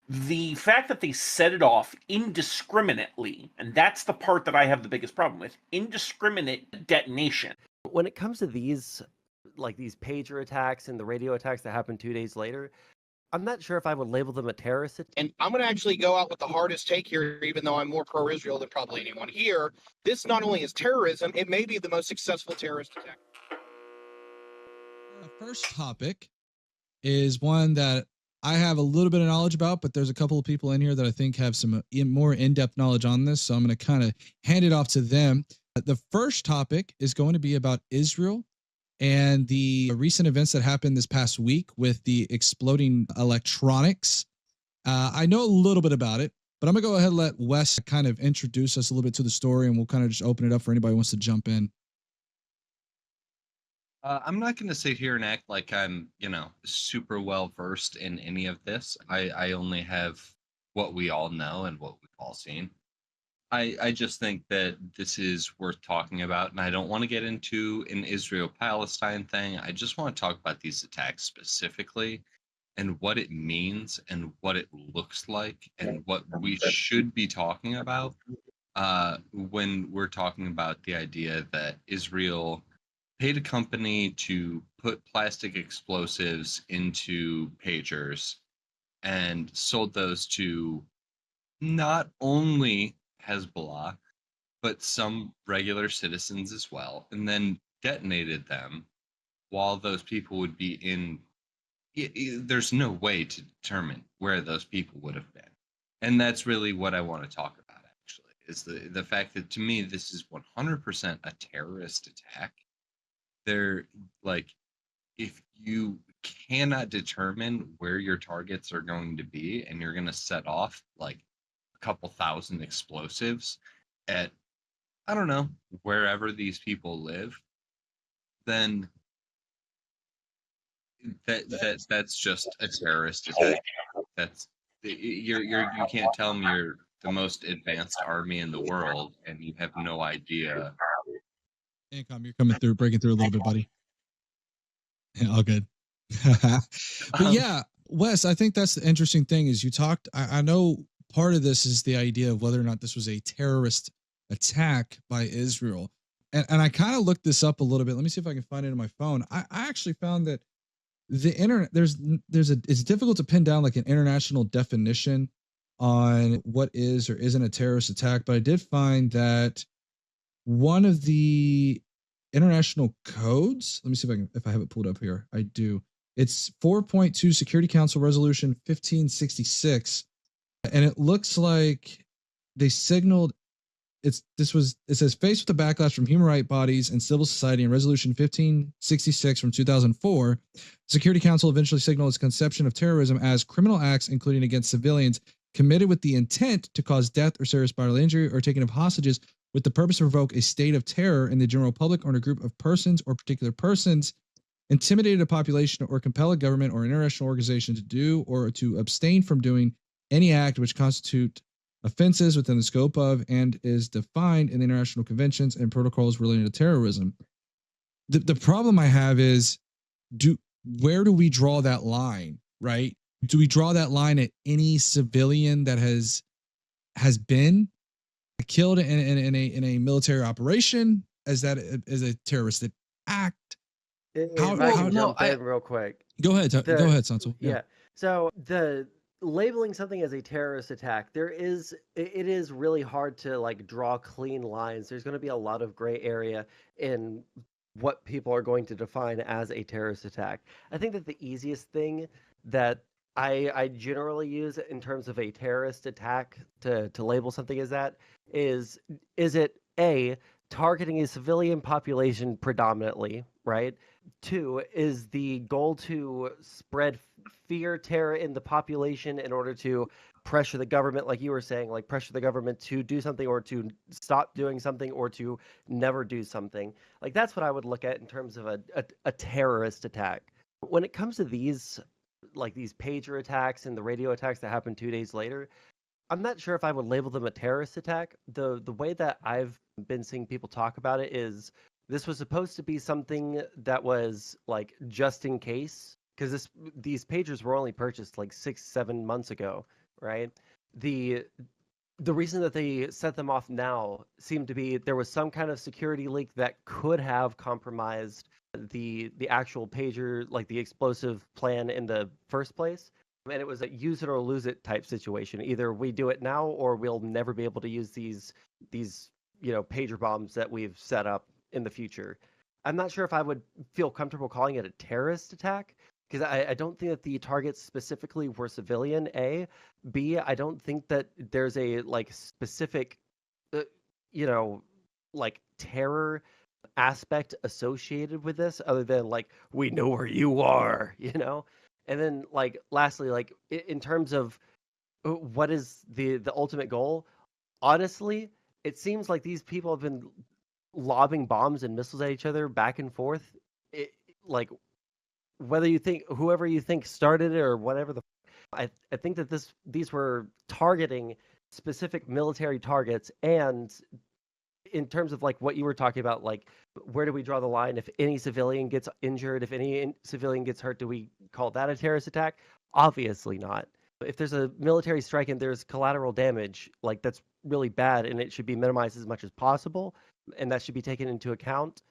The fact that they set it off indiscriminately, and that's the part that I have the biggest problem with, indiscriminate detonation. When it comes to these pager attacks and the radio attacks that happened 2 days later, I'm not sure if I would label them a terrorist attack. And I'm going to actually go out with the hardest take here, even though I'm more pro-Israel than probably anyone here. This not only is terrorism, it may be the most successful terrorist attack. First topic is one that I have a little bit of knowledge about, but there's a couple of people in here that I think have some more in-depth knowledge on this, so I'm going to kind of hand it off to them. The first topic is going to be about Israel and the recent events that happened this past week with the exploding electronics. I know a little bit about it, but I'm going to go ahead and let Wes kind of introduce us a little bit to the story, and we'll kind of just open it up for anybody who wants to jump in. I'm not going to sit here and act like I'm, super well versed in any of this. I only have what we all know and what we've all seen. I just think that this is worth talking about, and I don't want to get into an Israel-Palestine thing. I just want to talk about these attacks specifically and what it means and what it looks like and what we should be talking about when we're talking about the idea that Israel paid a company to put plastic explosives into pagers and sold those to not only Hezbollah, but some regular citizens as well, and then detonated them while those people would be in. There's no way to determine where those people would have been. And that's really what I want to talk about, actually, is the fact that, to me, this is 100% a terrorist attack. They're like, if you cannot determine where your targets are going to be and you're going to set off like a couple thousand explosives at, I don't know, wherever these people live, then that's just a terrorist attack. That's you can't tell me you're the most advanced army in the world and you have no idea. Income, you're coming through, breaking through a little bit, buddy. Yeah, all good. But yeah, Wes, I think that's the interesting thing is you talked. I know part of this is the idea of whether or not this was a terrorist attack by Israel, and I kind of looked this up a little bit. Let me see if I can find it on my phone. I actually found that the internet it's difficult to pin down like an international definition on what is or isn't a terrorist attack, but I did find that one of the international codes, let me see if I have it pulled up here. I do. It's 4.2 Security Council Resolution 1566, and it looks like they signaled it says faced with the backlash from human rights bodies and civil society in Resolution 1566 from 2004, Security Council eventually signaled its conception of terrorism as criminal acts including against civilians committed with the intent to cause death or serious bodily injury or taking of hostages with the purpose to provoke a state of terror in the general public or in a group of persons or particular persons, intimidate a population or compel a government or international organization to do or to abstain from doing any act which constitute offenses within the scope of and is defined in the international conventions and protocols relating to terrorism. The problem I have is, where do we draw that line, right? Do we draw that line at any civilian that has been killed in a military operation as that is a terrorist act? Real quick. Go ahead, Sondsol. Yeah. So the labeling something as a terrorist attack, it is really hard to like draw clean lines. There's going to be a lot of gray area in what people are going to define as a terrorist attack. I think that the easiest thing that I generally use in terms of a terrorist attack to label something as that is it A, targeting a civilian population predominantly, right? 2, is the goal to spread fear, terror in the population in order to pressure the government, like you were saying, like pressure the government to do something or to stop doing something or to never do something. Like that's what I would look at in terms of a terrorist attack. When it comes to these pager attacks and the radio attacks that happened 2 days later, I'm not sure if I would label them a terrorist attack. The way that I've been seeing people talk about it is this was supposed to be something that was like just in case, because these pagers were only purchased like 6-7 months ago. right? The the reason that they set them off now seemed to be there was some kind of security leak that could have compromised the actual pager, like the explosive plan in the first place. And it was a use it or lose it type situation. Either we do it now or we'll never be able to use these pager bombs that we've set up in the future. I'm not sure if I would feel comfortable calling it a terrorist attack because I don't think that the targets specifically were civilian. A, B, I don't think that there's a like specific, uh, you know, like terror aspect associated with this other than like we know where you are, you know. And then like lastly, like in terms of what is the ultimate goal, honestly, it seems like these people have been lobbing bombs and missiles at each other back and forth. It, like whether you think whoever you think started it or whatever I think that these were targeting specific military targets. And in terms of like what you were talking about, like where do we draw the line? If any civilian gets injured, if any civilian gets hurt, do we call that a terrorist attack? Obviously not. If there's a military strike and there's collateral damage, like that's really bad and it should be minimized as much as possible, and that should be taken into account.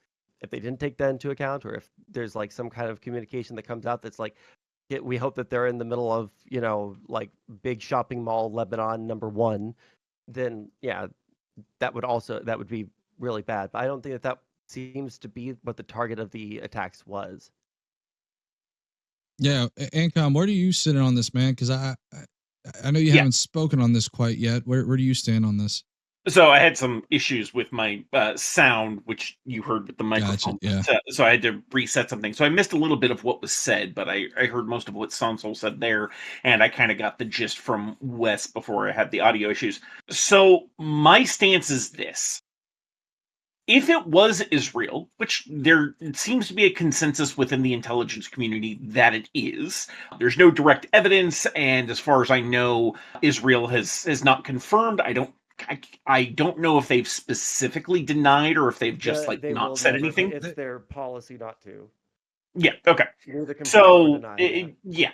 If they didn't take that into account, or if there's like some kind of communication that comes out that's like, we hope that they're in the middle of, like big shopping mall Lebanon #1, then yeah, that would be really bad. But I don't think that seems to be what the target of the attacks was. Yeah, Ancom, where do you sit on this, man? Because I know you Yeah. haven't spoken on this quite yet. Where do you stand on this? So I had some issues with my sound, which you heard with the microphone. Gotcha, yeah. So I had to reset something. So I missed a little bit of what was said, but I heard most of what Sondsol said there, and I kind of got the gist from Wes before I had the audio issues. So my stance is this. If it was Israel, which there seems to be a consensus within the intelligence community that it is, there's no direct evidence, and as far as I know, Israel has not confirmed. I don't know if they've specifically denied or if they've just like They not will said never, anything. It's their policy not to. Yeah. Okay. Neither confirm So or deny. yeah.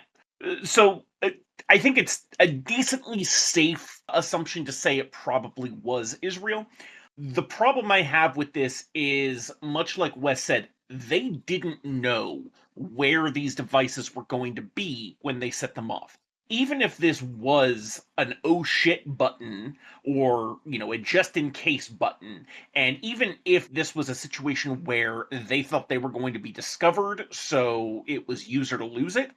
So I think it's a decently safe assumption to say it probably was Israel. The problem I have with this is, much like Wes said, they didn't know where these devices were going to be when they set them off. Even if this was an oh shit button or, a just in case button, and even if this was a situation where they thought they were going to be discovered, so it was use it or lose it,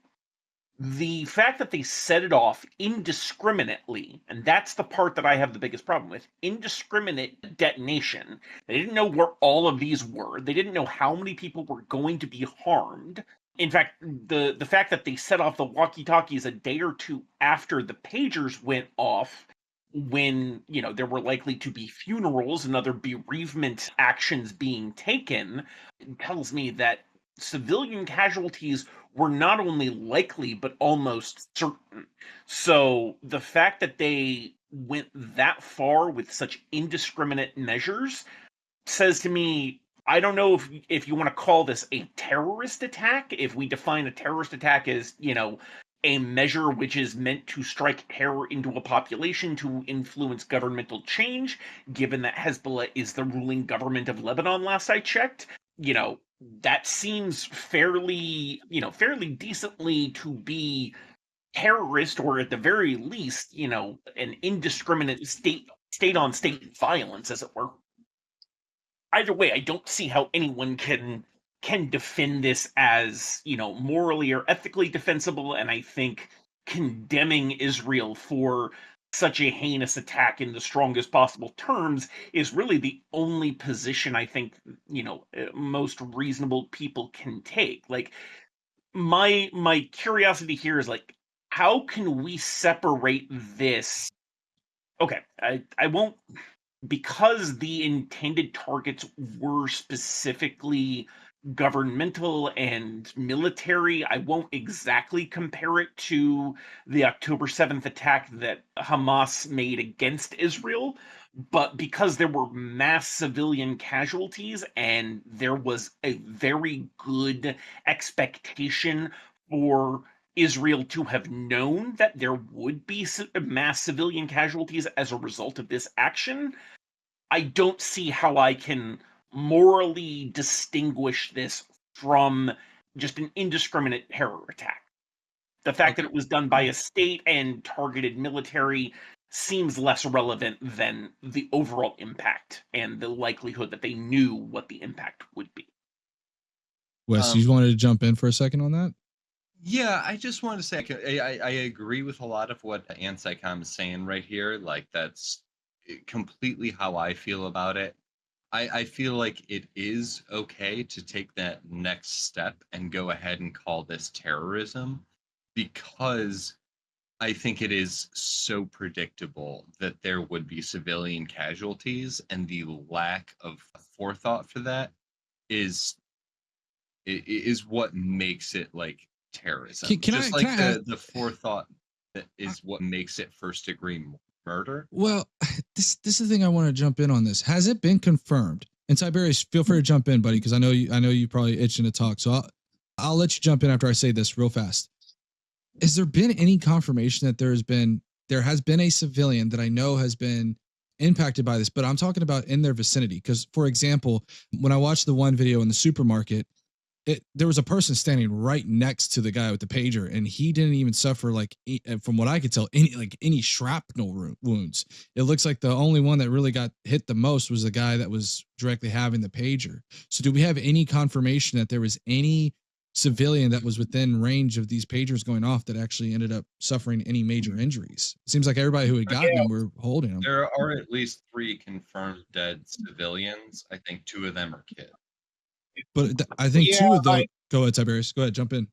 the fact that they set it off indiscriminately, and that's the part that I have the biggest problem with, indiscriminate detonation. They didn't know where all of these were. They didn't know how many people were going to be harmed. In fact, the fact that they set off the walkie-talkies a day or two after the pagers went off, when, there were likely to be funerals and other bereavement actions being taken, tells me that civilian casualties were not only likely but almost certain. So the fact that they went that far with such indiscriminate measures says to me, I don't know if you want to call this a terrorist attack, if we define a terrorist attack as, a measure which is meant to strike terror into a population to influence governmental change, given that Hezbollah is the ruling government of Lebanon last I checked. That seems fairly decently to be terrorist, or at the very least, an indiscriminate state on state violence, as it were. Either way, I don't see how anyone can defend this as, morally or ethically defensible, and I think condemning Israel for such a heinous attack in the strongest possible terms is really the only position I think, most reasonable people can take. Like, my curiosity here is like, how can we separate this? Okay, I won't, because the intended targets were specifically governmental and military. I won't exactly compare it to the October 7th attack that Hamas made against Israel, but because there were mass civilian casualties and there was a very good expectation for Israel to have known that there would be mass civilian casualties as a result of this action, I don't see how I can morally distinguish this from just an indiscriminate terror attack. The fact that Okay. it was done by a state and targeted military seems less relevant than the overall impact and the likelihood that they knew what the impact would be. Wes, you wanted to jump in for a second on that? Yeah, I just want to say I agree with a lot of what Anticom is saying right here. Like, that's completely how I feel about it. I feel like it is okay to take that next step and go ahead and call this terrorism, because I think it is so predictable that there would be civilian casualties, and the lack of forethought for that is what makes it like terrorism. Can Just I like ask? the forethought that is what makes it first degree murder. Well, this is the thing I want to jump in on. This has it been confirmed? And Tiberius, feel free to jump in, buddy, because I know you probably itching to talk. So I'll let you jump in after I say this real fast. Has there been any confirmation that there has been a civilian that I know has been impacted by this? But I'm talking about in their vicinity. Because, for example, when I watched the one video in the supermarket, there was a person standing right next to the guy with the pager, and he didn't even suffer, like, from what I could tell, any shrapnel wounds. It looks like the only one that really got hit the most was the guy that was directly having the pager. So do we have any confirmation that there was any civilian that was within range of these pagers going off that actually ended up suffering any major injuries? It seems like everybody who had gotten them were holding them. There are at least 3 confirmed dead civilians. I think 2 of them are kids. But I think Yeah, 2 of those. Go ahead, Tiberius. Go ahead, jump in.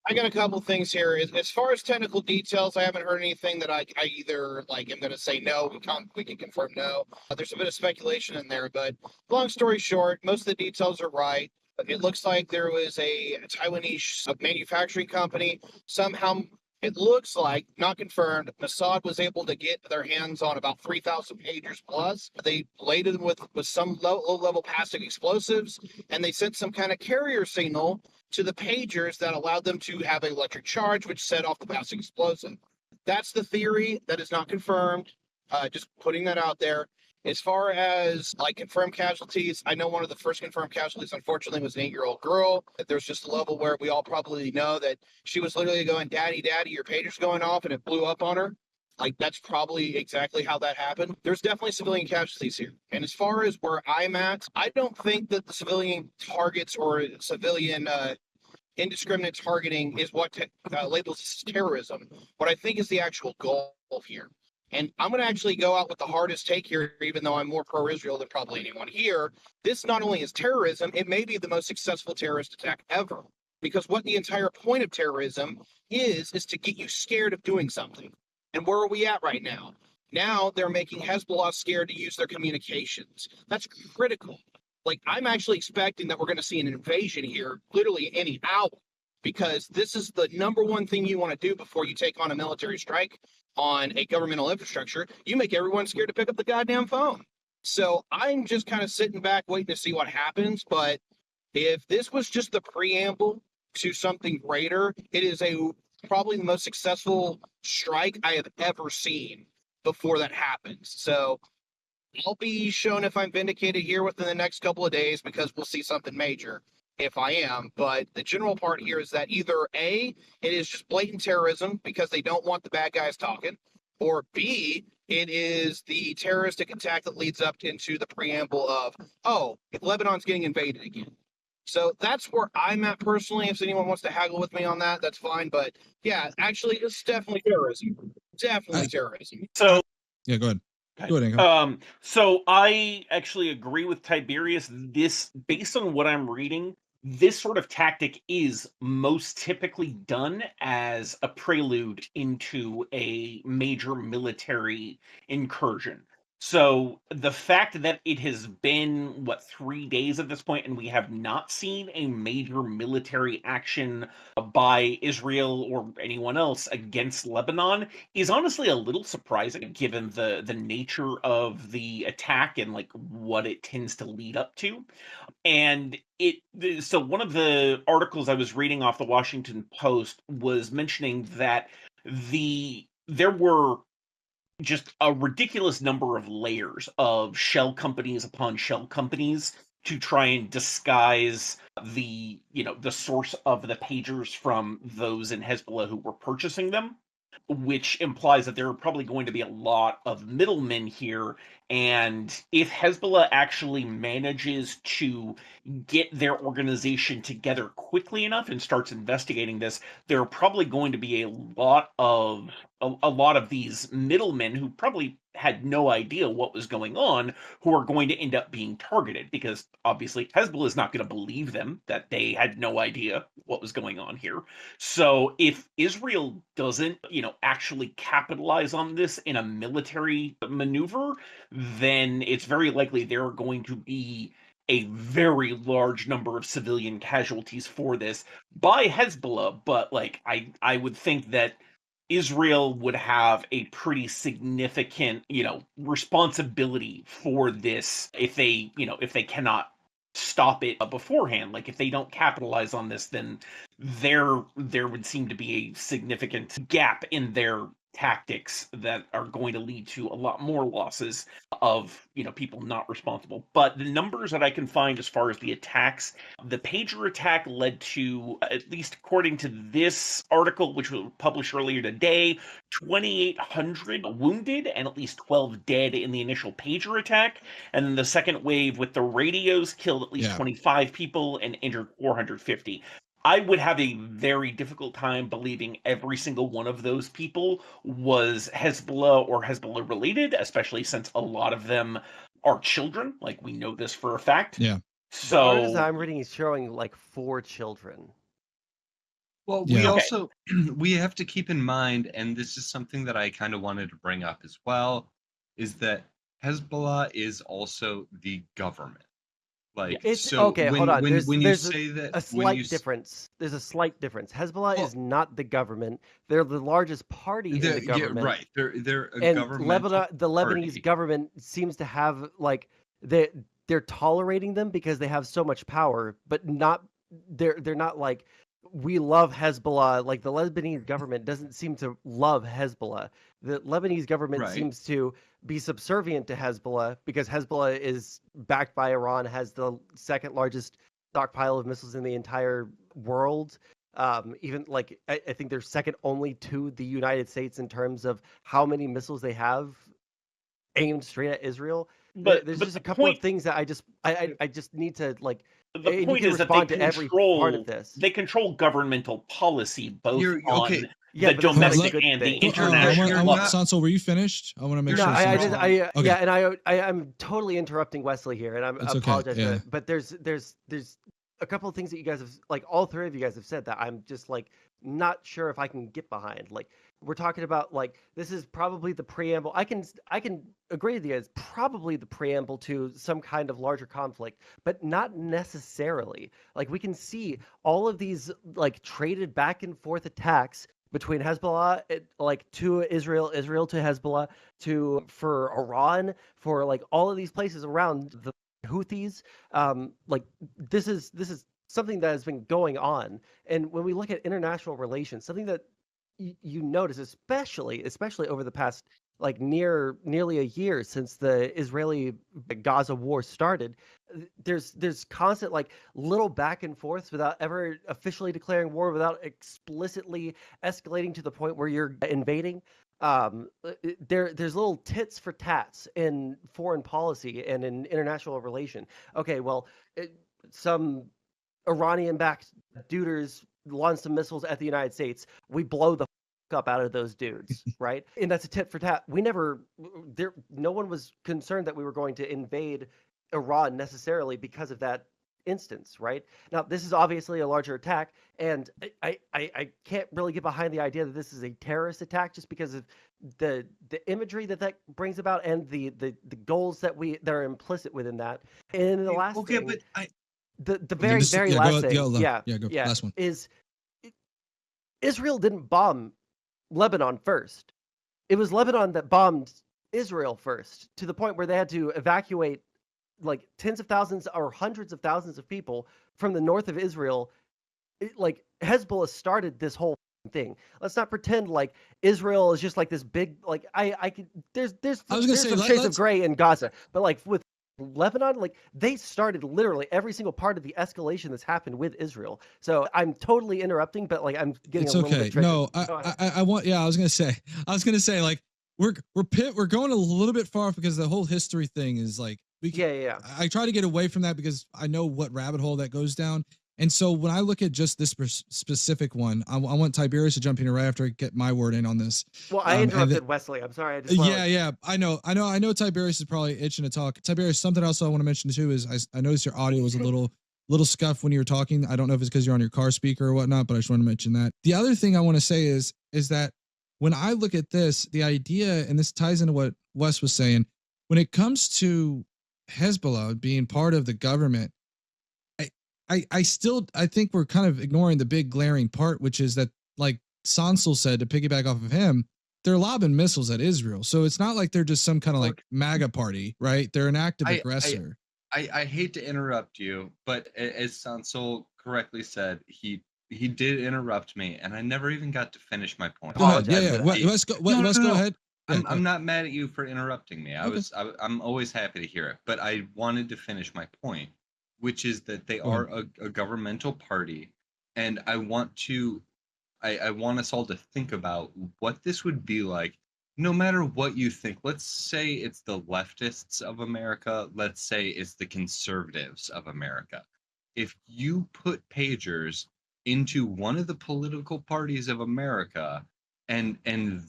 I got a couple things here. As far as technical details, I haven't heard anything that I either like am going to say no. We can confirm no. There's a bit of speculation in there, but long story short, most of the details are right. It looks like there was a Taiwanese manufacturing company. Somehow, it looks like, not confirmed, Mossad was able to get their hands on about 3,000 pagers plus. They loaded them with some low-level passive explosives, and they sent some kind of carrier signal to the pagers that allowed them to have an electric charge, which set off the passive explosive. That's the theory. That is not confirmed. Just putting that out there. As far as like confirmed casualties, I know one of the first confirmed casualties, unfortunately, was an 8-year-old girl. There's just a level where we all probably know that she was literally going, "Daddy, Daddy, your pager's going off," and it blew up on her. Like, that's probably exactly how that happened. There's definitely civilian casualties here. And as far as where I'm at, I don't think that the civilian targets or civilian indiscriminate targeting is what labels as terrorism. What I think is the actual goal here. And I'm going to actually go out with the hardest take here, even though I'm more pro-Israel than probably anyone here. This not only is terrorism, it may be the most successful terrorist attack ever. Because what the entire point of terrorism is to get you scared of doing something. And where are we at right now? Now they're making Hezbollah scared to use their communications. That's critical. Like, I'm actually expecting that we're going to see an invasion here literally any hour, because this is the number one thing you want to do before you take on a military strike on a governmental infrastructure. You make everyone scared to pick up the goddamn phone. So I'm just kind of sitting back waiting to see what happens. But if this was just the preamble to something greater, it is probably the most successful strike I have ever seen before that happens. So I'll be shown if I'm vindicated here within the next couple of days, because we'll see something major if I am. But the general part here is that either A, it is just blatant terrorism because they don't want the bad guys talking, or B, it is the terroristic attack that leads up into the preamble of, oh, Lebanon's getting invaded again. So that's where I'm at personally. If anyone wants to haggle with me on that, that's fine. But yeah, actually, it's definitely terrorism. Definitely terrorism. So Yeah, go ahead. Go ahead, Ingo. So I actually agree with Tiberius. This, based on what I'm reading, this sort of tactic is most typically done as a prelude into a major military incursion. So the fact that it has been, what, 3 days at this point, and we have not seen a major military action by Israel or anyone else against Lebanon is honestly a little surprising given the nature of the attack and like what it tends to lead up to. And so one of the articles I was reading off the Washington Post was mentioning that there were just a ridiculous number of layers of shell companies upon shell companies to try and disguise the source of the pagers from those in Hezbollah who were purchasing them, which implies that there are probably going to be a lot of middlemen here. And if Hezbollah actually manages to get their organization together quickly enough and starts investigating this, there are probably going to be a lot of these middlemen who probably had no idea what was going on, who are going to end up being targeted, because obviously Hezbollah is not going to believe them that they had no idea what was going on here. So if Israel doesn't, actually capitalize on this in a military maneuver, then it's very likely there are going to be a very large number of civilian casualties for this by Hezbollah. But like I would think that Israel would have a pretty significant, responsibility for this if they cannot stop it beforehand. Like if they don't capitalize on this, then there would seem to be a significant gap in their tactics that are going to lead to a lot more losses of people not responsible. But the numbers that I can find as far as the attacks, the pager attack led to, at least according to this article which was published earlier today, 2,800 wounded and at least 12 dead in the initial pager attack. And then the second wave with the radios killed at least 25 people and injured 450. I would have a very difficult time believing every single one of those people was Hezbollah or Hezbollah related, especially since a lot of them are children. Like, we know this for a fact. Yeah. The article So I'm reading is showing like 4 children. Well, Yeah. we Okay. also we have to keep in mind, and this is something that I kind of wanted to bring up as well, is that Hezbollah is also the government. Like, It's so okay. when Hold on. when There's when you there's say that a when you slight difference. There's a slight difference. Hezbollah Well- is not the government. They're the largest party in the yeah, government. right, they're a And governmental the Lebanese party. government seems to have like they're tolerating them because they have so much power, but not they're not like we love Hezbollah. Like the Lebanese government doesn't seem to love Hezbollah. The Lebanese government Right. seems to be subservient to Hezbollah because Hezbollah is backed by Iran, has the second largest stockpile of missiles in the entire world. Even like I think they're second only to the United States in terms of how many missiles they have aimed straight at Israel. There's just a couple of things that I just need to like. the You point can is that they respond to every part of this. control governmental policy both You're- on okay. Yeah, the but that's not a domestic good and the thing. international. You're Well, not- Sondsol, were you finished? I want to make No, sure. I Sondsol- just I Okay. yeah, and I'm totally interrupting Wesley here, and I That's okay, apologize yeah. for that. But there's a couple of things that you guys have, like all three of you guys have said that I'm just like not sure if I can get behind. Like we're talking about like this is probably the preamble. I can agree with you guys. Probably the preamble to some kind of larger conflict, but not necessarily. Like we can see all of these like traded back and forth attacks between Hezbollah, like to Israel, Israel to Hezbollah, for Iran, for like all of these places around the Houthis. Like this is something that has been going on. And when we look at international relations, something that you notice, especially over the past like nearly a year since the Israeli Gaza war started, there's constant like little back and forths without ever officially declaring war, without explicitly escalating to the point where you're invading. There's little tits for tats in foreign policy and in international relation. Okay, well, some Iranian-backed duders launch some missiles at the United States. We blow the up out of those dudes, right? And that's a tit for tat. No one was concerned that we were going to invade Iran necessarily because of that instance, right? Now, this is obviously a larger attack, and I can't really get behind the idea that this is a terrorist attack just because of the imagery that brings about and the goals that are implicit within that. And the last Okay, thing, but I the very very yeah, last thing, go, yeah, go. yeah, Last one. is Israel didn't bomb Lebanon first. It was Lebanon that bombed Israel first, to the point where they had to evacuate like tens of thousands or hundreds of thousands of people from the north of Israel. Like Hezbollah started this whole thing. Let's not pretend like Israel is just like this big like I could there's I was gonna say, some shades of let's gray in Gaza, but like with Lebanon, like they started literally every single part of the escalation that's happened with Israel. So I'm totally interrupting, but like I'm getting it's a little okay. bit triggered. No, I want. Yeah, I was gonna say like we're going a little bit far because the whole history thing is like Yeah. I try to get away from that because I know what rabbit hole that goes down. And so when I look at just this specific one, I want Tiberius to jump in right after I get my word in on this. Well, I interrupted Wesley. I'm sorry. I just yeah. I know Tiberius is probably itching to talk. Tiberius, something else I want to mention too is I noticed your audio was a little scuffed when you were talking. I don't know if it's because you're on your car speaker or whatnot, but I just want to mention that. The other thing I want to say is that when I look at this, the idea, and this ties into what Wes was saying, when it comes to Hezbollah being part of the government, I think we're kind of ignoring the big glaring part, which is that, like Sondsol said, to piggyback off of him, they're lobbing missiles at Israel. So it's not like they're just some kind of like MAGA party, right? They're an active aggressor. I hate to interrupt you, but as Sondsol correctly said, he did interrupt me, and I never even got to finish my point. Go ahead. Yeah. Let's go. Let's go ahead. I'm not mad at you for interrupting me. I'm always happy to hear it, but I wanted to finish my point, which is that they are a governmental party, and I want us all to think about what this would be like, no matter what you think. Let's say it's the leftists of America. Let's say it's the conservatives of America. If you put pagers into one of the political parties of America, and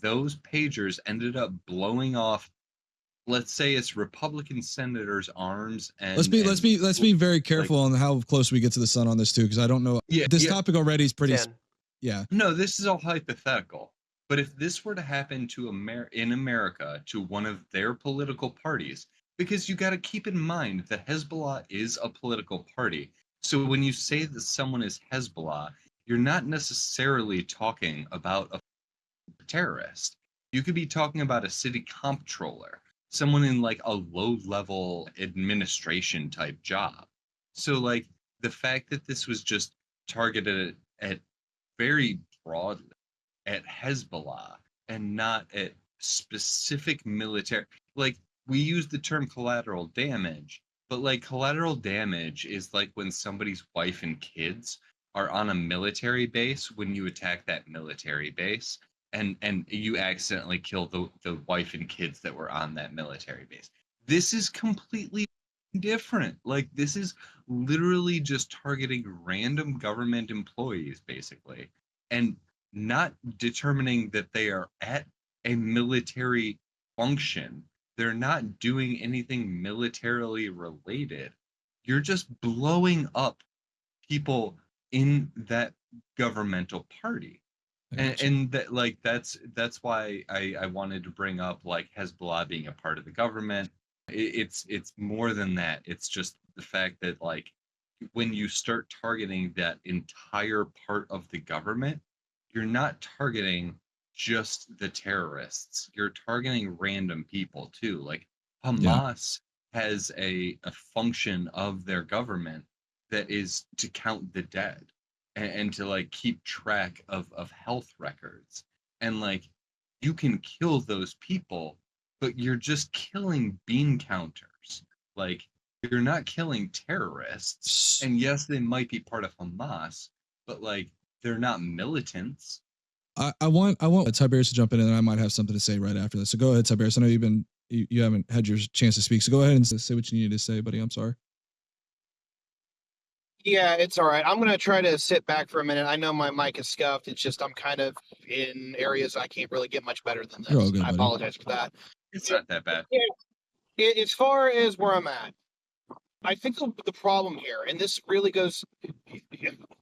those pagers ended up blowing off, let's say it's Republican senators' arms, and let's be very careful on how close we get to the sun on this too, because I don't know. This topic already is pretty. Yeah. No, this is all hypothetical. But if this were to happen to in America to one of their political parties, because you got to keep in mind that Hezbollah is a political party. So when you say that someone is Hezbollah, you're not necessarily talking about a terrorist. You could be talking about a city comptroller, someone in like a low-level administration type job. So like the fact that this was just targeted at very broadly at Hezbollah and not at specific military, like we use the term collateral damage, but like collateral damage is like when somebody's wife and kids are on a military base, when you attack that military base and you accidentally kill the wife and kids that were on that military base. This is completely different. Like this is literally just targeting random government employees basically, and not determining that they are at a military function. They're not doing anything militarily related. You're just blowing up people in that governmental party. And that, like that's why I wanted to bring up like Hezbollah being a part of the government. It's more than that. It's just the fact that like when you start targeting that entire part of the government, you're not targeting just the terrorists. You're targeting random people too. Like Hamas has a function of their government that is to count the dead and to like keep track of health records. And like you can kill those people, but you're just killing bean counters. Like you're not killing terrorists. And yes, they might be part of Hamas, but like they're not militants. I want Tiberius to jump in, and then I might have something to say right after this. So go ahead, Tiberius. I know you haven't had your chance to speak, so go ahead and say what you needed to say, buddy. I'm sorry. Yeah, it's all right. I'm going to try to sit back for a minute. I know my mic is scuffed. It's just I'm kind of in areas I can't really get much better than this. You're all good, I buddy. apologize for that. It's not that bad. Yeah. As far as where I'm at, I think the problem here, and this really goes.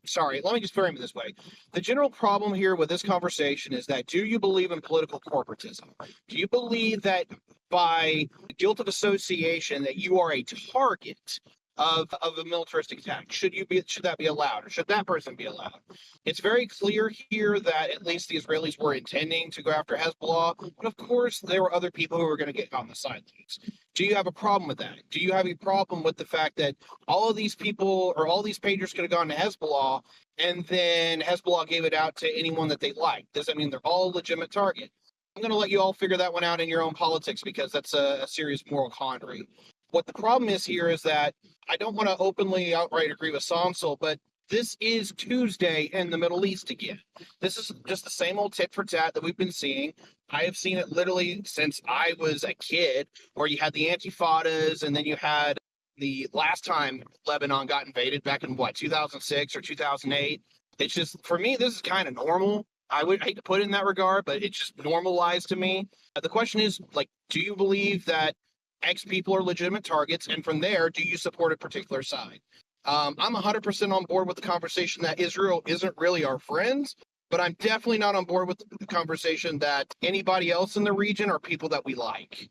Sorry, let me just frame it this way. The general problem here with this conversation is that do you believe in political corporatism? Do you believe that by guilt of association that you are a target of a militaristic attack? Should that be allowed, or should that person be allowed? It's very clear here that at least the Israelis were intending to go after Hezbollah, but of course there were other people who were going to get on the sidelines. Do you have a problem with that? Do you have a problem with the fact that all of these people or all these pagers could have gone to Hezbollah and then Hezbollah gave it out to anyone that they liked? Does that mean they're all a legitimate target? I'm going to let you all figure that one out in your own politics because that's a serious moral quandary. What the problem is here is that I don't want to openly outright agree with Sondsol, but this is Tuesday in the Middle East again. This is just the same old tit for tat that we've been seeing. I have seen it literally since I was a kid, where you had the Antifadas, and then you had the last time Lebanon got invaded back in 2006 or 2008. It's just, for me, this is kind of normal. I would hate to put it in that regard, but it's just normalized to me. The question is, like, do you believe that X people are legitimate targets? And from there, do you support a particular side? I'm 100% on board with the conversation that Israel isn't really our friends, but I'm definitely not on board with the conversation that anybody else in the region are people that we like.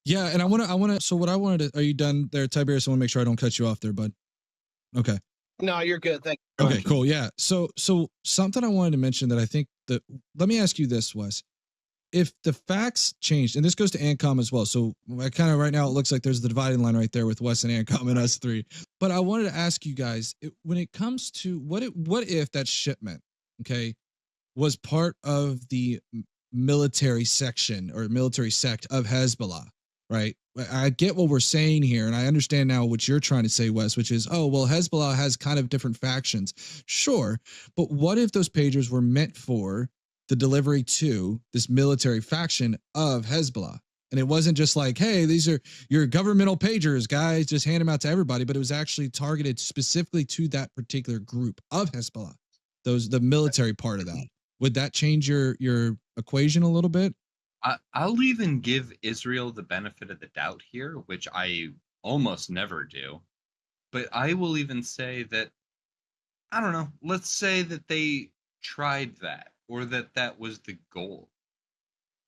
Yeah, and I want to. So what I wanted to. Are you done there, Tiberius? I want to make sure I don't cut you off there, bud. Okay. No, you're good. Thank you. Okay, cool. Yeah. So something I wanted to mention that I think that. Let me ask you this, Wes. If the facts changed, and this goes to ANCOM as well. So I kind of right now, it looks like there's the dividing line right there with Wes and ANCOM and us three. But I wanted to ask you guys, when it comes to what if that shipment, okay, was part of the military section or military sect of Hezbollah, right? I get what we're saying here, and I understand now what you're trying to say, Wes, which is, oh, well, Hezbollah has kind of different factions. Sure, but what if those pagers were meant for the delivery to this military faction of Hezbollah? And it wasn't just like, hey, these are your governmental pagers, guys, just hand them out to everybody, but it was actually targeted specifically to that particular group of Hezbollah, the military part of that. Would that change your equation a little bit? I'll even give Israel the benefit of the doubt here, which I almost never do. But I will even say that, I don't know, let's say that they tried that, or that was the goal.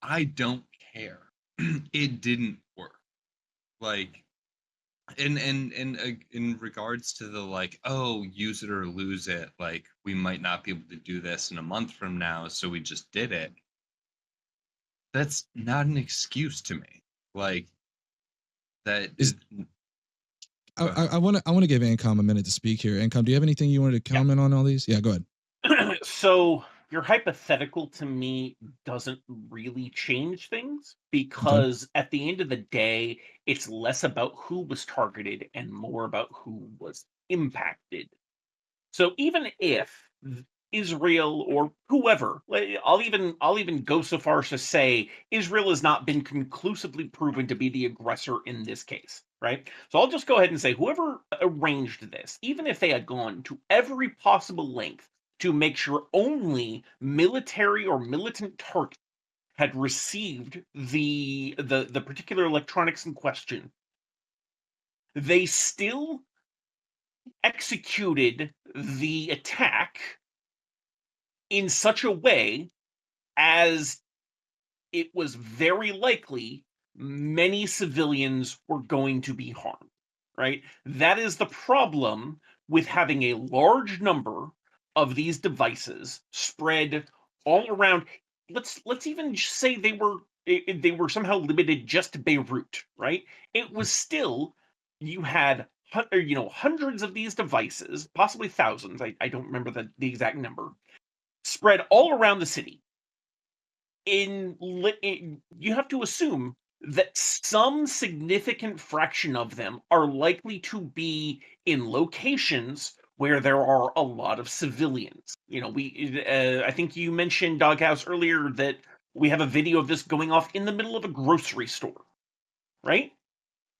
I don't care. It didn't work. Like, in regards to the, like, oh, use it or lose it, like, we might not be able to do this in a month from now, so we just did it. That's not an excuse to me. Like, that is. I want to give ANCOM a minute to speak here. ANCOM, do you have anything you wanted to comment on all these? Yeah, go ahead. So your hypothetical to me doesn't really change things, because at the end of the day, it's less about who was targeted and more about who was impacted. So even if Israel or whoever, I'll even go so far as to say Israel has not been conclusively proven to be the aggressor in this case, right? So I'll just go ahead and say whoever arranged this, even if they had gone to every possible length to make sure only military or militant targets had received the particular electronics in question, they still executed the attack in such a way as it was very likely many civilians were going to be harmed, right? That is the problem with having a large number of these devices spread all around. Let's even say they were somehow limited just to Beirut, right? It was still, you had hundreds of these devices, possibly thousands. I don't remember the exact number, spread all around the city. You have to assume that some significant fraction of them are likely to be in locations where there are a lot of civilians. I think you mentioned, Doghouse, earlier that we have a video of this going off in the middle of a grocery store, right?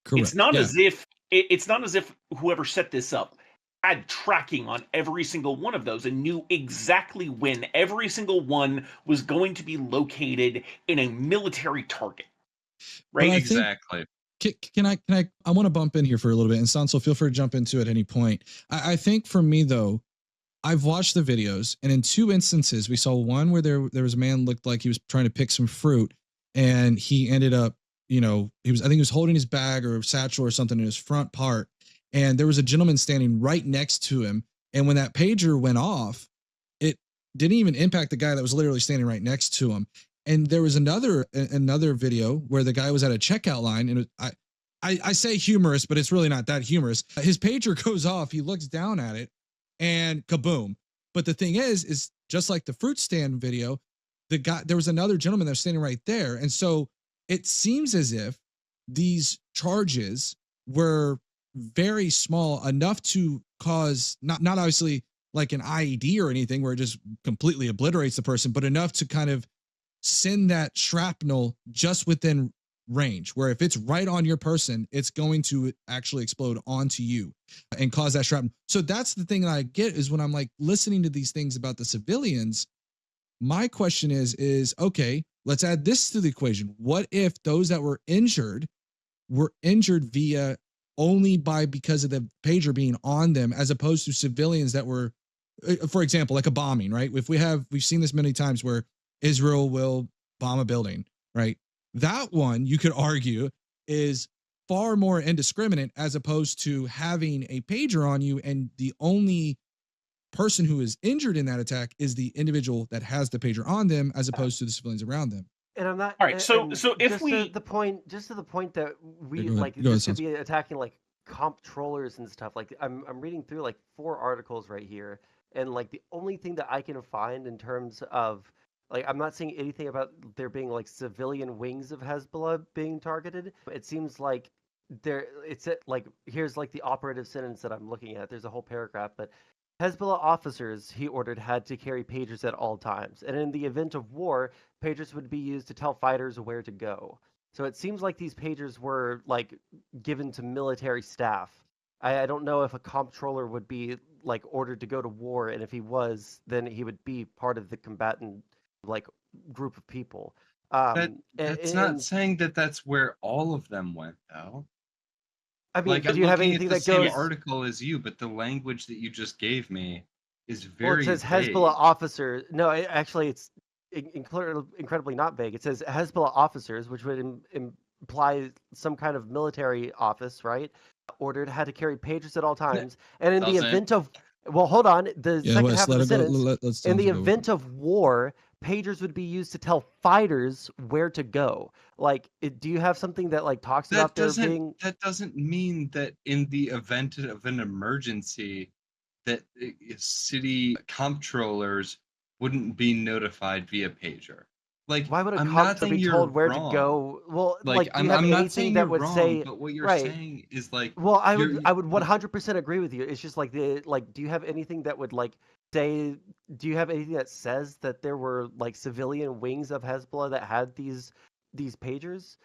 Correct. It's not as if whoever set this up had tracking on every single one of those and knew exactly when every single one was going to be located in a military target, right? Exactly. I want to bump in here for a little bit, and Sondsol, feel free to jump into it at any point. I think for me though, I've watched the videos, and in 2 instances, we saw one where there was a man looked like he was trying to pick some fruit, and he ended up, I think he was holding his bag or satchel or something in his front part, and there was a gentleman standing right next to him, and when that pager went off, it didn't even impact the guy that was literally standing right next to him. And there was another video where the guy was at a checkout line, and I say humorous, but it's really not that humorous. His pager goes off, he looks down at it, and kaboom. But the thing is just like the fruit stand video, there was another gentleman that was standing right there. And so it seems as if these charges were very small, enough to cause not obviously like an IED or anything where it just completely obliterates the person, but enough to kind of send that shrapnel just within range, where if it's right on your person, it's going to actually explode onto you and cause that shrapnel. So that's the thing that I get, is when I'm like listening to these things about the civilians, my question is okay, let's add this to the equation. What if those that were injured via only because of the pager being on them, as opposed to civilians that were, for example, like a bombing, right? We've seen this many times where Israel will bomb a building, right? That one, you could argue, is far more indiscriminate, as opposed to having a pager on you, and the only person who is injured in that attack is the individual that has the pager on them, as opposed to the civilians around them. And I'm not. All right, so if just we to the point that we go ahead, like go ahead, this could be attacking like comptrollers and stuff. Like I'm reading through like 4 articles right here, and like the only thing that I can find in terms of like, I'm not seeing anything about there being like civilian wings of Hezbollah being targeted. It seems like here's like the operative sentence that I'm looking at. There's a whole paragraph, but Hezbollah officers, he ordered, had to carry pagers at all times, and in the event of war, pagers would be used to tell fighters where to go. So it seems like these pagers were like given to military staff. I don't know if a comptroller would be like ordered to go to war, and if he was, then he would be part of the combatant like group of people. That's not saying that that's where all of them went, though. I mean, Like, do I'm you have looking anything at the that same goes? article as you, but the language that you just gave me is Well, very it says vague. Hezbollah officers. No, actually, it's incredibly not vague. It says Hezbollah officers, which would imply some kind of military office, right? Ordered, had to carry pagers at all times, and in the Doesn't. event of, well, hold on, the Yeah, second Wes, half of let the it go. sentence, Let's in the Sondsol go with event it. of war, pagers would be used to tell fighters where to go. Like, do you have something that like talks That about there doesn't being? that doesn't mean that in the event of an emergency, that city comptrollers wouldn't be notified via pager. Like, Why would a I'm not comptroller saying be you're told where to wrong. go? Well, Like, do you have I'm not anything saying that you're would wrong, say? but what you're Right. saying is like, Well, I you're would 100% agree with you. It's just like do you have anything that would like say? Do you have anything that says that there were like civilian wings of Hezbollah that had these pagers?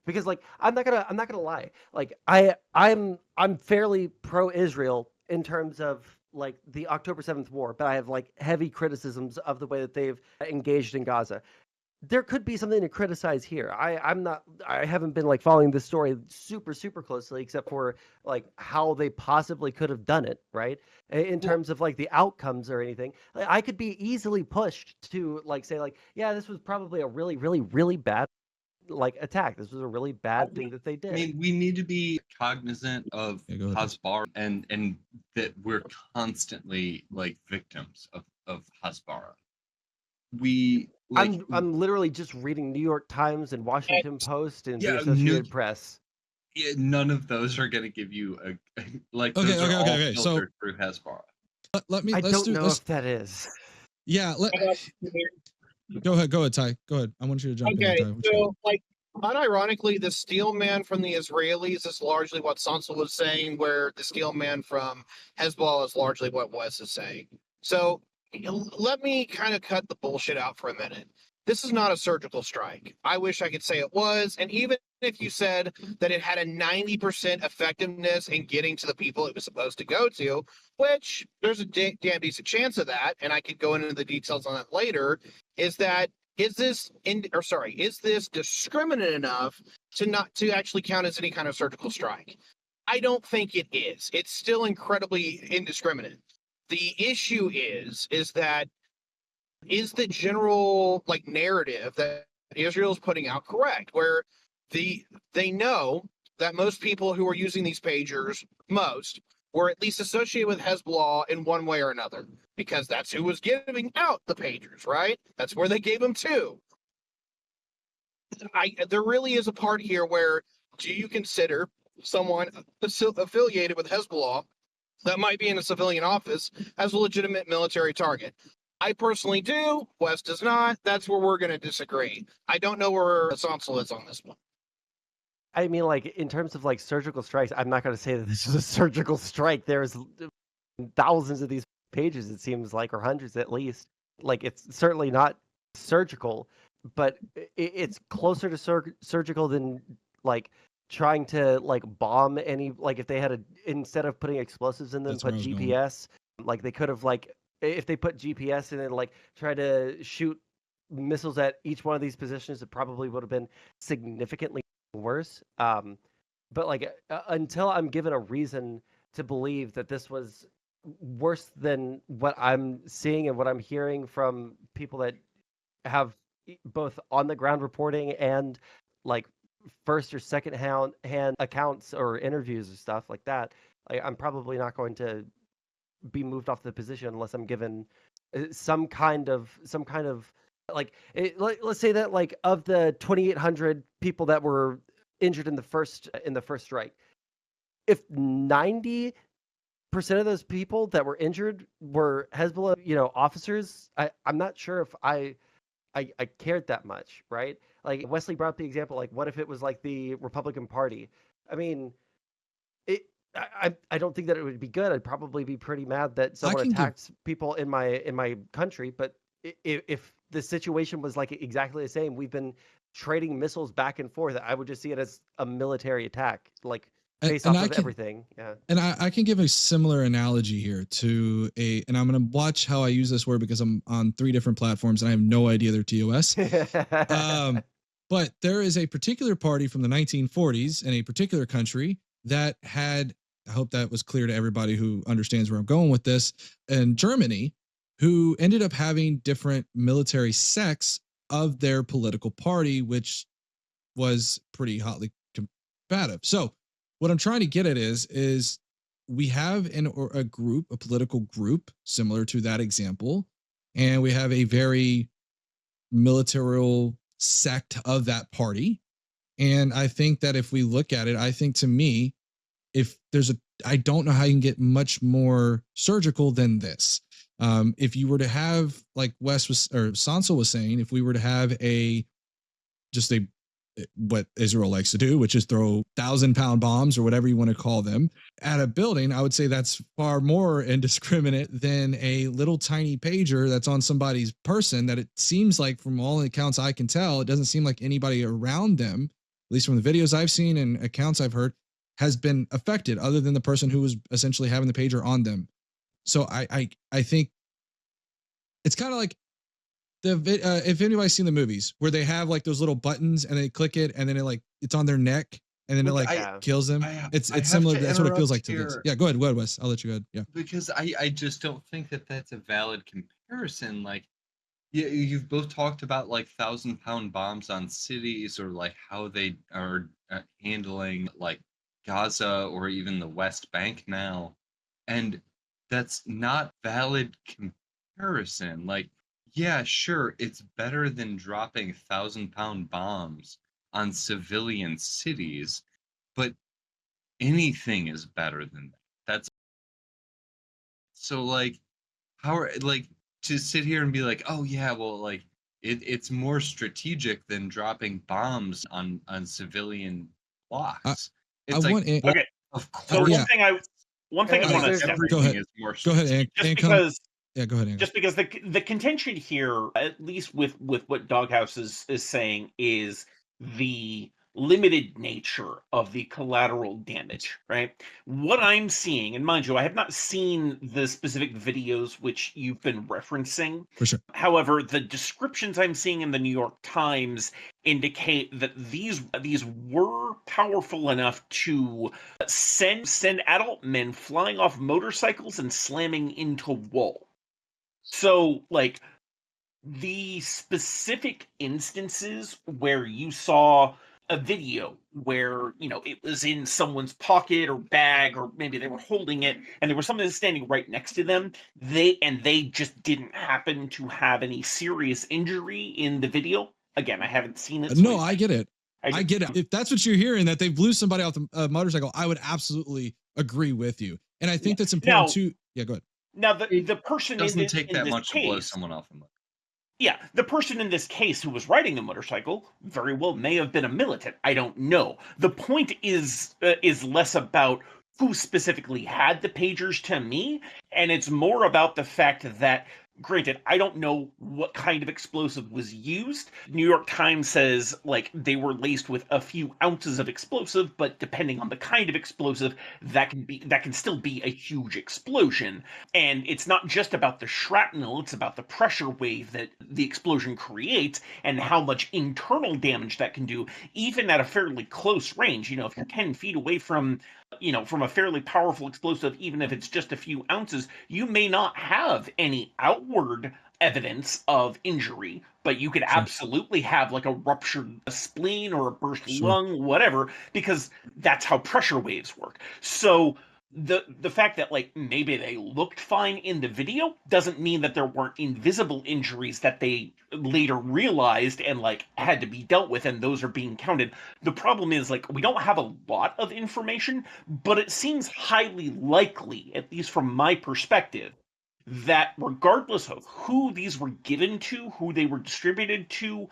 Because like I'm not gonna lie. Like I'm fairly pro-Israel in terms of like the October 7th war, but I have like heavy criticisms of the way that they've engaged in Gaza. There could be something to criticize here. I haven't been like following this story super closely, except for like how they possibly could have done it, right? In terms of like the outcomes or anything. Like, I could be easily pushed to like say like, yeah, this was probably a really bad like attack. This was a really bad thing that they I did. mean, we need to be cognizant of Yeah, go ahead. Hezbollah and that we're constantly like victims of Hezbollah. We like I'm literally just reading New York Times and Washington Post and Yeah, the Associated Press. none of those are going to give you a like. Okay, Those are all okay. So filtered through Hezbollah. I don't know if that is. Yeah, go ahead, Ty. Go ahead. I want you to jump Okay, in. Ty. so like unironically, the steel man from the Israelis is largely what Sondsol was saying, where the steel man from Hezbollah is largely what Wes is saying. So let me kind of cut the bullshit out for a minute. This is not a surgical strike. I wish I could say it was. And even if you said that it had a 90% effectiveness in getting to the people it was supposed to go to, which there's a damn decent chance of that, and I could go into the details on that later, is that is this discriminate enough to actually count as any kind of surgical strike? I don't think it is. It's still incredibly indiscriminate. The issue is that the general narrative that Israel is putting out correct, where they know that most people who are using these pagers were at least associated with Hezbollah in one way or another, because that's who was giving out the pagers, right? That's where they gave them to. There really is a part here where, do you consider someone affiliated with Hezbollah that might be in a civilian office as a legitimate military target? I personally do. Wes does not. That's where we're going to disagree. I don't know where Sondsol is on this one. I mean, like, in terms of like surgical strikes, I'm not going to say that this is a surgical strike. There's thousands of these pages, it seems like, or hundreds at least. Like, it's certainly not surgical, but it's closer to surgical than like trying to like bomb any, like if they had instead of putting explosives in them, That's where put I was going. GPS. Like they could have, like, if they put GPS in and like try to shoot missiles at each one of these positions, it probably would have been significantly worse. But like until I'm given a reason to believe that this was worse than what I'm seeing and what I'm hearing from people that have both on the ground reporting and like first or second hand accounts or interviews or stuff like that, I'm probably not going to be moved off the position unless I'm given some kind of like let's say that like of the 2,800 people that were injured in the first strike, if 90% of those people that were injured were Hezbollah, officers, I'm not sure if I cared that much, right? Like Wesley brought up the example, like what if it was like the Republican Party? I mean, I don't think that it would be good. I'd probably be pretty mad that someone attacked people in my country. But if the situation was like exactly the same, we've been trading missiles back and forth, I would just see it as a military attack, like based off of everything. Yeah. And I can give a similar analogy here to and I'm going to watch how I use this word because I'm on 3 different platforms and I have no idea they're TOS. But there is a particular party from the 1940s in a particular country that had, I hope that was clear to everybody who understands where I'm going with this, in Germany, who ended up having different military sects of their political party, which was pretty hotly combative. So what I'm trying to get at is we have a political group similar to that example, and we have a very military sect of that party. And I think that if we look at it, I think to me, I don't know how you can get much more surgical than this. If you were to have, like Sondsol was saying, if we were to have what Israel likes to do, which is throw 1,000-pound bombs or whatever you want to call them at a building, I would say that's far more indiscriminate than a little tiny pager that's on somebody's person that it seems like, from all accounts I can tell, it doesn't seem like anybody around them, at least from the videos I've seen and accounts I've heard, has been affected other than the person who was essentially having the pager on them. So I think it's kind of like if anybody's seen the movies where they have like those little buttons and they click it and then it's on their neck and then it kills them. It's similar. That's what it feels like to this. Yeah, go ahead, Wes. I'll let you go ahead. Yeah. Because I just don't think that that's a valid comparison. Like, yeah, you've both talked about like 1,000-pound bombs on cities, or like how they are handling like Gaza or even the West Bank now, and that's not valid comparison. Like, yeah, sure, it's better than dropping 1,000-pound bombs on civilian cities, but anything is better than that. That's so like, how are like to sit here and be like, oh yeah, well, like it's more strategic than dropping bombs on civilian blocks. It's okay. Of course. So one thing I want to step. Go ahead. Go ahead, because yeah, go ahead, Angus. Just because the contention here, at least with what Doghouse is saying, is the limited nature of the collateral damage, right? What I'm seeing, and mind you, I have not seen the specific videos which you've been referencing. For sure. However, the descriptions I'm seeing in the New York Times indicate that these were powerful enough to send adult men flying off motorcycles and slamming into wall. So, like, the specific instances where you saw a video where, you know, it was in someone's pocket or bag, or maybe they were holding it and there was someone standing right next to them, they just didn't happen to have any serious injury in the video. Again, I haven't seen it. No, I get it. I just- get it. If that's what you're hearing, that they blew somebody off the motorcycle, I would absolutely agree with you. And I think that's important too. Yeah, go ahead. Now, the person It doesn't in take that this much to blow case, someone off a motorcycle. yeah, the person in this case who was riding the motorcycle very well may have been a militant. I don't know. The point is less about who specifically had the pagers to me, and it's more about the fact that, granted, I don't know what kind of explosive was used. New York Times says, like, they were laced with a few ounces of explosive, but depending on the kind of explosive, that can still be a huge explosion. And it's not just about the shrapnel, it's about the pressure wave that the explosion creates and how much internal damage that can do, even at a fairly close range. You know, if you're 10 feet away from a fairly powerful explosive, even if it's just a few ounces, you may not have any outward evidence of injury, but you could absolutely have like a ruptured spleen or a burst lung, whatever, because that's how pressure waves work. So the fact that, like, maybe they looked fine in the video doesn't mean that there weren't invisible injuries that they later realized and, like, had to be dealt with, and those are being counted. The problem is, like, we don't have a lot of information, but it seems highly likely, at least from my perspective, that regardless of who these were given to, who they were distributed to,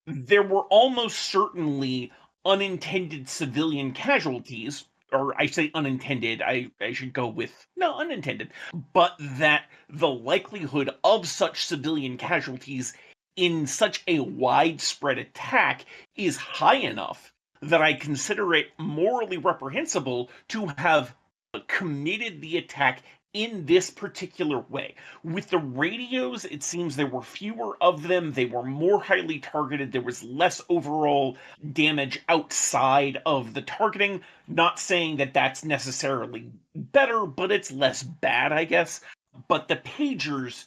there were almost certainly unintended civilian casualties. Or I say unintended, I should go with, no, unintended, but that the likelihood of such civilian casualties in such a widespread attack is high enough that I consider it morally reprehensible to have committed the attack in this particular way. With the radios, it seems there were fewer of them, they were more highly targeted, there was less overall damage outside of the targeting. Not saying that that's necessarily better, but it's less bad, I guess. But the pagers,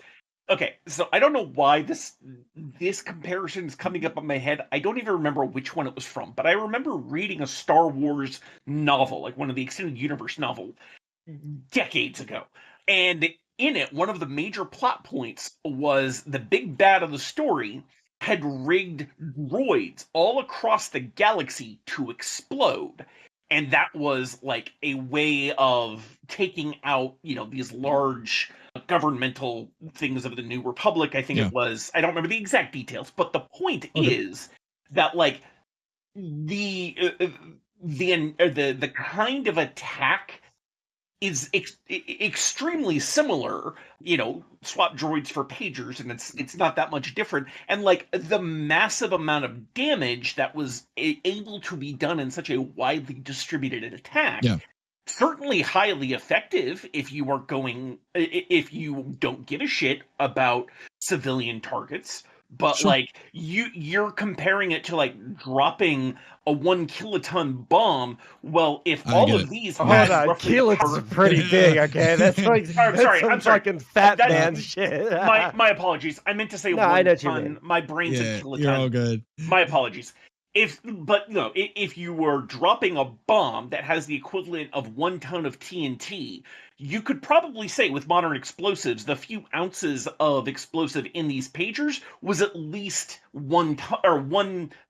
okay, so I don't know why this comparison is coming up in my head. I don't even remember which one it was from, but I remember reading a Star Wars novel, like one of the extended universe novels, decades ago. And in it, one of the major plot points was the big bad of the story had rigged droids all across the galaxy to explode. And that was like a way of taking out, these large governmental things of the New Republic. I think it was, I don't remember the exact details, but the point is that, like, the kind of attack is extremely similar. Swap droids for pagers, and it's not that much different. And, like, the massive amount of damage that was able to be done in such a widely distributed attack, certainly highly effective if you don't give a shit about civilian targets. But like, you're comparing it to, like, dropping a 1 kiloton bomb. Well, if all of these had roughly kilotons pretty big, okay? That's like I'm sorry. fucking fat man shit. my apologies. I meant to say 1 ton. My brain's a kiloton. You're all good. My apologies. If you were dropping a bomb that has the equivalent of 1 ton of TNT, you could probably say with modern explosives, the few ounces of explosive in these pagers was at least 1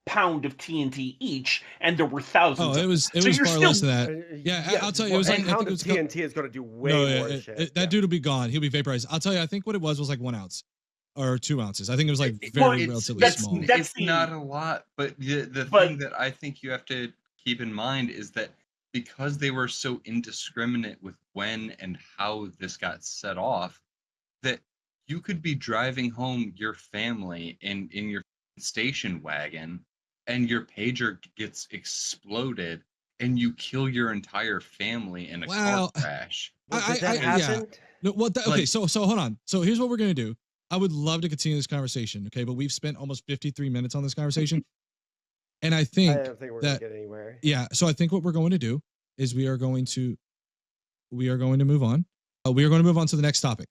pound of TNT each, and there were thousands. It was far less than that. Yeah, I'll tell you, it was like, a pound of TNT is going to do way more shit. That dude will be gone. He'll be vaporized. I'll tell you, I think what it was like 1 ounce. Or 2 ounces. I think it was like relatively small. It's not a lot, but the thing that I think you have to keep in mind is that because they were so indiscriminate with when and how this got set off, that you could be driving home your family in your station wagon, and your pager gets exploded and you kill your entire family in a Well, car crash. Well, did that yeah. happen? No, well, okay, Like- so hold on. So here's what we're gonna do. I would love to continue this conversation, okay? But we've spent almost 53 minutes on this conversation, and I I think don't think we're that gonna get anywhere. yeah. So I think what we're going to do is we are going to move on. We are going to move on to the next topic.